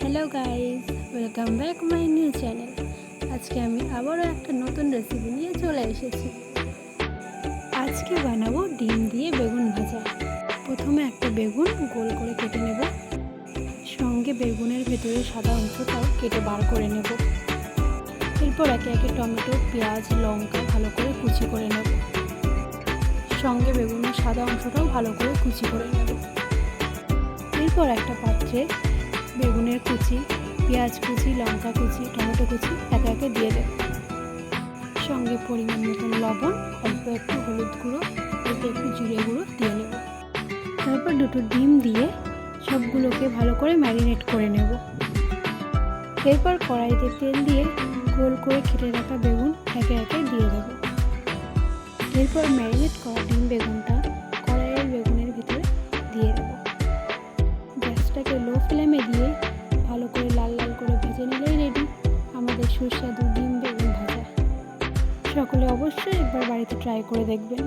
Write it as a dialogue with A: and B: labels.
A: Hello guys, welcome back my new channel. আজকে আমি আবারও একটা নতুন রেসিপি নিয়ে চলে এসেছি। আজকে বানাবো ডিম দিয়ে বেগুন ভাজা। প্রথমে একটা বেগুন গোল করে কেটে নেব, সঙ্গে বেগুনের ভেতরে সাদা অংশটাও কেটে বার করে নেব। এরপর একে একে টমেটো, পেঁয়াজ, লঙ্কা ভালো করে কুচি করে নেব, সঙ্গে বেগুনের সাদা অংশটাও ভালো করে কুচি করে নেব। এরপর একটা পাত্রে বেগুনের কুচি, পেঁয়াজ কুচি, লঙ্কা কুচি, টমেটো কুচি একে একে দিয়ে দেব, সঙ্গে পরিমাণ মতন লবণ, অল্প একটু হলুদ গুঁড়ো, অল্প একটু জিরে গুঁড়ো দিয়ে নেব। তারপর দুটো ডিম দিয়ে সবগুলোকে ভালো করে ম্যারিনেট করে নেব। এরপর কড়াইতে তেল দিয়ে গোল করে কেটে রাখা বেগুন একে একে দিয়ে দেব। এরপর ম্যারিনেট করা ডিম বেগুনটা কড়াইয়ের বেগুনের ভিতরে দিয়ে দেব। গ্যাসটাকে লো ফ্লেমে দিয়ে ভালো করে লাল লাল করে ভেজে নিলেই রেডি আমাদের সুস্বাদু ডিম বেগুন ভাজা। সকলে অবশ্যই একবার বাড়িতে ট্রাই করে দেখবেন।